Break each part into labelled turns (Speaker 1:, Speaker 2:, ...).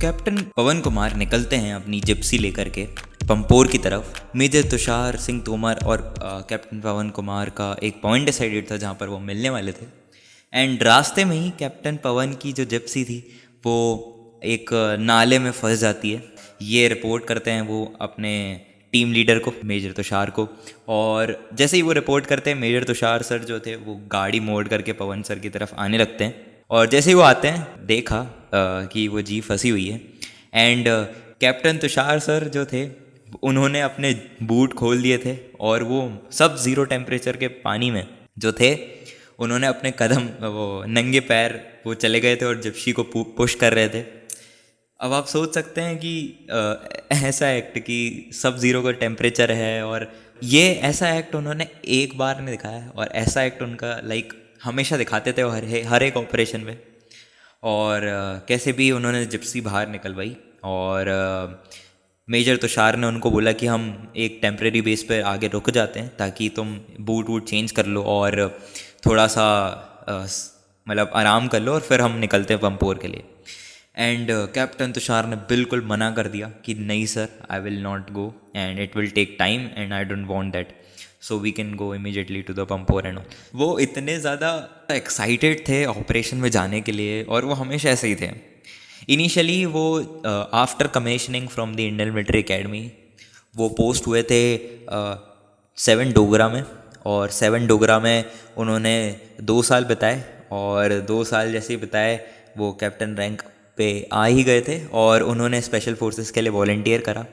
Speaker 1: Captain Pawan Kumar निकलते हैं अपनी जिप्सी लेकर के पंपोर की तरफ। मेजर तुषार सिंह तोमर और कैप्टन पवन कुमार का एक पॉइंट डिसाइडेड था जहाँ पर वो मिलने वाले थे। एंड रास्ते में ही कैप्टन पवन की जो जिप्सी थी वो एक नाले में फंस जाती है। ये रिपोर्ट करते हैं वो अपने टीम लीडर को, मेजर तुषार को। और जैसे ही वो रिपोर्ट करते हैं, मेजर तुषार सर जो थे वो गाड़ी मोड़ करके पवन सर की तरफ आने लगते हैं। और जैसे ही वो आते हैं देखा कि वो जीप फंसी हुई है। एंड कैप्टन तुषार सर जो थे उन्होंने अपने बूट खोल दिए थे और वो सब ज़ीरो टेम्परेचर के पानी में जो थे उन्होंने अपने कदम वो नंगे पैर वो चले गए थे और जिप्सी को पुश कर रहे थे। अब आप सोच सकते हैं कि ऐसा एक्ट कि सब ज़ीरो का टेम्परेचर है, और ये ऐसा एक्ट उन्होंने एक बार नहीं दिखाया और ऐसा एक्ट उनका हमेशा दिखाते थे हर एक ऑपरेशन में। और कैसे भी उन्होंने जिप्सी बाहर निकलवाई और मेजर तुषार ने उनको बोला कि हम एक टेम्परेरी बेस पर आगे रुक जाते हैं ताकि तुम बूट वूट चेंज कर लो और थोड़ा सा मतलब आराम कर लो और फिर हम निकलते हैं पंपोर के लिए। एंड कैप्टन तुषार ने बिल्कुल मना कर दिया कि नहीं sir, I will not go and it will take time and I don't want that, so we can go immediately to the Pampore and all. वो इतने ज़्यादा एक्साइटेड थे ऑपरेशन में जाने के लिए, और वो हमेशा ऐसे ही थे। इनिशियली वो after commissioning from the Indian military academy वो पोस्ट हुए थे 7 डोगरा में, और 7 डोगरा में उन्होंने 2 साल बिताए। और 2 साल जैसे ही बिताए वो कैप्टन रैंक पे आ ही गए थे और उन्होंने स्पेशल फोर्सेस के लिए वॉलंटियर करा।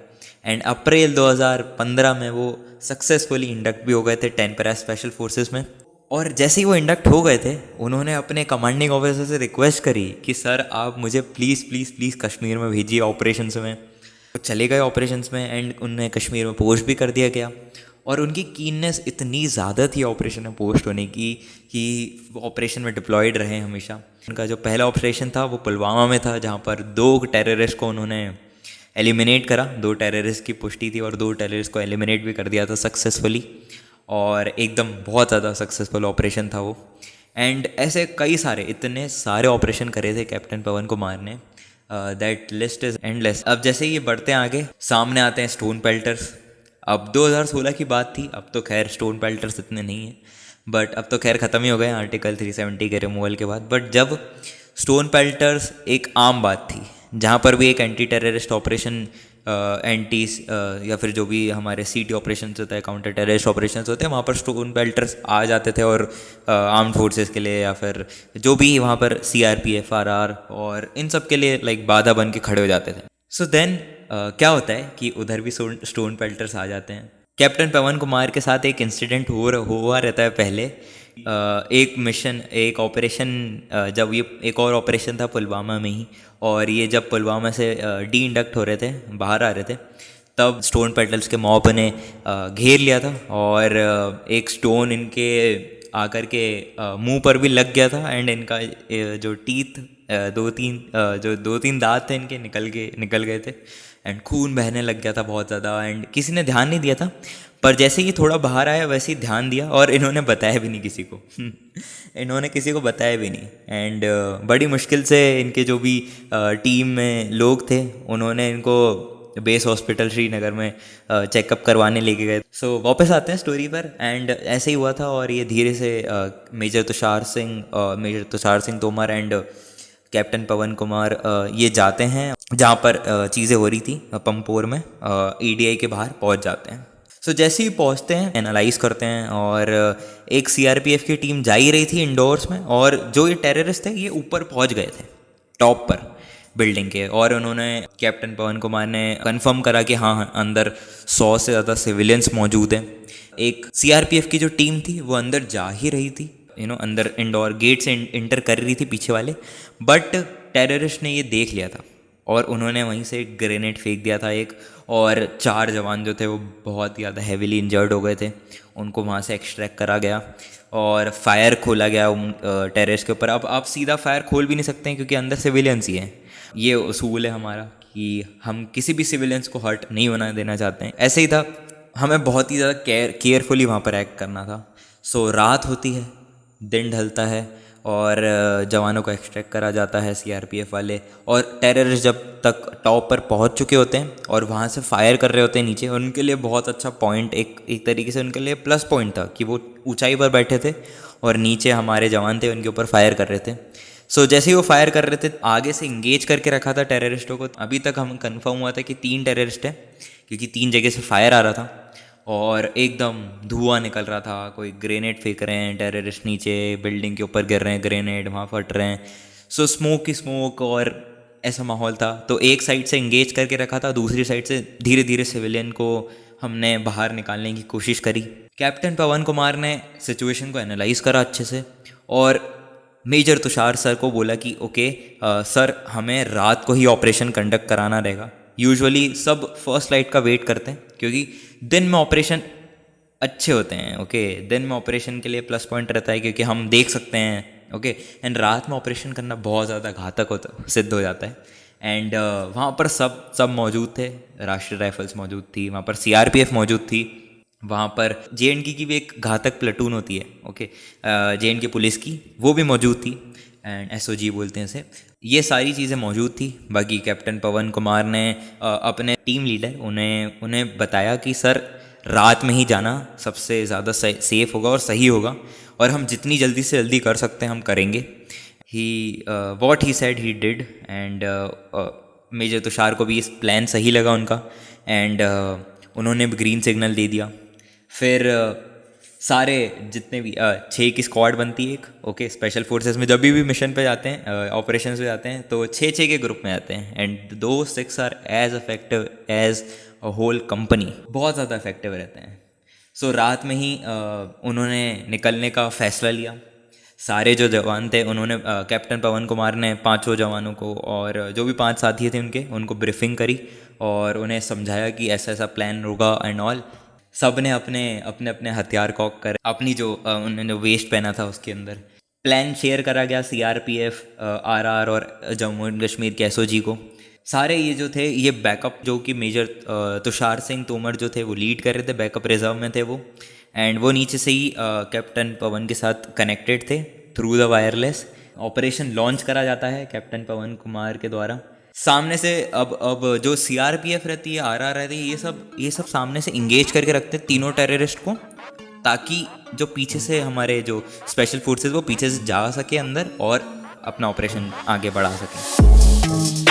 Speaker 1: एंड अप्रैल 2015 में वो सक्सेसफुली इंडक्ट भी हो गए थे 10 पैरा स्पेशल फोर्सेस में। और जैसे ही वो इंडक्ट हो गए थे उन्होंने अपने कमांडिंग ऑफिसर से रिक्वेस्ट करी कि सर आप मुझे प्लीज़ प्लीज़ प्लीज़ कश्मीर में भेजिए ऑपरेशंस में। वो चले गए ऑपरेशंस में एंड उन्हें कश्मीर में पोस्ट भी कर दिया गया। और उनकी कीननेस इतनी ज़्यादा थी ऑपरेशन में पोस्ट होने की कि वो ऑपरेशन में डिप्लॉयड रहे हमेशा। उनका जो पहला ऑपरेशन था वो पुलवामा में था, जहाँ पर 2 टेररिस्ट को उन्होंने एलिमिनेट करा। 2 टेररिस्ट की पुष्टि थी और 2 टेररिस्ट को एलिमिनेट भी कर दिया था सक्सेसफुली, और एकदम बहुत ज़्यादा सक्सेसफुल ऑपरेशन था वो। एंड ऐसे कई सारे इतने सारे ऑपरेशन करे थे कैप्टन पवन कुमार ने, दैट लिस्ट इज़ एंडलेस। अब जैसे ये बढ़ते हैं आगे, सामने आते हैं स्टोन पेल्टर्स। अब 2016 की बात थी, अब तो खैर स्टोन पेल्टर्स इतने नहीं हैं, बट अब तो खैर ख़त्म ही हो गए आर्टिकल 370 के रिमूवल के बाद। बट जब स्टोन पेल्टर्स एक आम बात थी, जहाँ पर भी एक एंटी टेररिस्ट ऑपरेशन या फिर जो भी हमारे सीटी ऑपरेशन होता है, काउंटर टेररिस्ट ऑपरेशन होते हैं, वहाँ पर स्टोन पेल्टर्स आ जाते थे और आर्म्ड फोर्सेस के लिए या फिर जो भी वहाँ पर CRPF RR और इन सब के लिए बाधा बन के खड़े हो जाते थे। सो देन क्या होता है कि उधर भी स्टोन पेल्टर्स आ जाते हैं। कैप्टन पवन कुमार के साथ एक इंसिडेंट हुआ रहता है पहले। एक मिशन, एक ऑपरेशन, जब ये एक और ऑपरेशन था पुलवामा में ही, और ये जब पुलवामा से डी इंडक्ट हो रहे थे, बाहर आ रहे थे, तब स्टोन पेल्टर्स के मॉब ने घेर लिया था और एक स्टोन इनके आकर के मुंह पर भी लग गया था। एंड इनका जो टीथ 2-3 दांत थे इनके निकल गए थे एंड खून बहने लग गया था बहुत ज़्यादा। एंड किसी ने ध्यान नहीं दिया था, पर जैसे ही थोड़ा बाहर आया वैसे ही ध्यान दिया, और इन्होंने बताया भी नहीं किसी को इन्होंने किसी को बताया भी नहीं। एंड बड़ी मुश्किल से इनके जो भी टीम में लोग थे उन्होंने इनको बेस हॉस्पिटल श्रीनगर में चेकअप करवाने लेके गए। सो वापस आते हैं स्टोरी पर। एंड ऐसे ही हुआ था, और ये धीरे से major Tushar Singh Tomar and captain Pawan Kumar ये जाते हैं जहाँ पर चीज़ें हो रही थी पंपोर में, EDI के बाहर पहुँच जाते हैं। सो जैसे ही पहुँचते हैं एनालाइज करते हैं, और एक CRPF की टीम जा ही रही थी इंडोर्स में, और जो ये टेररिस्ट थे ये ऊपर पहुँच गए थे टॉप पर बिल्डिंग के। और उन्होंने कैप्टन पवन कुमार ने कंफर्म करा कि हाँ अंदर 100 से ज़्यादा सिविलियंस मौजूद हैं। एक CRPF की जो टीम थी वो अंदर जा ही रही थी, अंदर इंडोर गेट से इंटर कर रही थी पीछे वाले, बट टेररिस्ट ने ये देख लिया था और उन्होंने वहीं से एक ग्रेनेड फेंक दिया था एक, और 4 जवान जो थे वो बहुत ज़्यादा हेविली इंजर्ड हो गए थे। उनको वहाँ से एक्सट्रैक्ट करा गया और फायर खोला गया टेररिस्ट के ऊपर। अब आप सीधा फायर खोल भी नहीं सकते हैं क्योंकि अंदर सिविलियंस ही हैं। ये उसूल है हमारा कि हम किसी भी सिविलियंस को हर्ट नहीं होना देना चाहते हैं। ऐसे ही था, हमें बहुत ही ज़्यादा केयरफुली वहाँ पर एक्ट करना था। सो रात होती है, दिन ढलता है, और जवानों को एक्सट्रैक्ट करा जाता है सीआरपीएफ वाले, और टेररिस्ट जब तक टॉप पर पहुंच चुके होते हैं और वहां से फायर कर रहे होते हैं नीचे, उनके लिए बहुत अच्छा पॉइंट, एक तरीके से उनके लिए प्लस पॉइंट था कि वो ऊंचाई पर बैठे थे और नीचे हमारे जवान थे उनके ऊपर फायर कर रहे थे। सो जैसे ही वो फायर कर रहे थे, आगे से इंगेज करके रखा था टेररिस्टों को। अभी तक हम कंफर्म हुआ था कि 3 टेररिस्ट हैं, क्योंकि 3 जगह से फायर आ रहा था और एकदम धुआं निकल रहा था। कोई ग्रेनेड फेंक रहे हैं टेररिस्ट, नीचे बिल्डिंग के ऊपर गिर रहे हैं ग्रेनेड, वहाँ फट रहे हैं। सो स्मोक ही स्मोक और ऐसा माहौल था। तो एक साइड से इंगेज करके रखा था, दूसरी साइड से धीरे धीरे सिविलियन को हमने बाहर निकालने की कोशिश करी। कैप्टन पवन कुमार ने सिचुएशन को एनालाइज करा अच्छे से और मेजर तुषार सर को बोला कि ओके सर, हमें रात को ही ऑपरेशन कंडक्ट कराना रहेगा। यूजुअली सब फर्स्ट लाइट का वेट करते हैं, क्योंकि दिन में ऑपरेशन अच्छे होते हैं। ओके, दिन में ऑपरेशन के लिए प्लस पॉइंट रहता है, क्योंकि हम देख सकते हैं। ओके, एंड रात में ऑपरेशन करना बहुत ज़्यादा घातक सिद्ध हो जाता है। एंड वहाँ पर सब मौजूद थे। राष्ट्रीय राइफल्स मौजूद थी, वहाँ पर सीआरपीएफ मौजूद थी, वहाँ पर जेएनके की भी एक घातक प्लेटून होती है। ओके, जेएनके पुलिस की, वो भी मौजूद थी, एंड एसओजी बोलते हैं इसे। ये सारी चीज़ें मौजूद थी। बाकी कैप्टन पवन कुमार ने अपने टीम लीडर उन्हें बताया कि सर, रात में ही जाना सबसे ज़्यादा सेफ होगा और सही होगा, और हम जितनी जल्दी से जल्दी कर सकते हैं हम करेंगे। What he said he did. And major Tushar को भी इस प्लान सही लगा उनका, एंड उन्होंने भी ग्रीन सिग्नल दे दिया। फिर सारे जितने भी 6 की स्क्वाड बनती है एक। ओके, स्पेशल फोर्सेस में जब भी मिशन पे जाते हैं, ऑपरेशंस पे जाते हैं, तो 6 के ग्रुप में आते हैं, एंड दो 6 are as effective as a whole company, बहुत ज़्यादा इफेक्टिव रहते हैं। सो रात में ही उन्होंने निकलने का फैसला लिया। सारे जो जवान थे उन्होंने कैप्टन पवन कुमार ने 5 जवानों को और जो भी 5 साथी थे उनको ब्रीफिंग करी और उन्हें समझाया कि ऐसा ऐसा प्लान होगा एंड ऑल। सब ने अपने अपने अपने हथियार कॉक कर अपनी जो उन्होंने वेस्ट पहना था उसके अंदर प्लान शेयर करा गया सीआरपीएफ, आरआर और जम्मू एंड कश्मीर के एसओजी को। सारे ये जो थे, ये बैकअप जो कि मेजर तुषार सिंह तोमर जो थे वो लीड कर रहे थे, बैकअप रिजर्व में थे वो, एंड वो नीचे से ही कैप्टन पवन के साथ कनेक्टेड थे through the wireless. Operation launch करा जाता है कैप्टन पवन कुमार के द्वारा। सामने से अब जो सीआरपीएफ रहती है, आरआर रहती है, ये सब सामने से इंगेज करके रखते हैं तीनों टेररिस्ट को, ताकि जो पीछे से हमारे जो स्पेशल फोर्सेस वो पीछे से जा सके अंदर और अपना ऑपरेशन आगे बढ़ा सकें।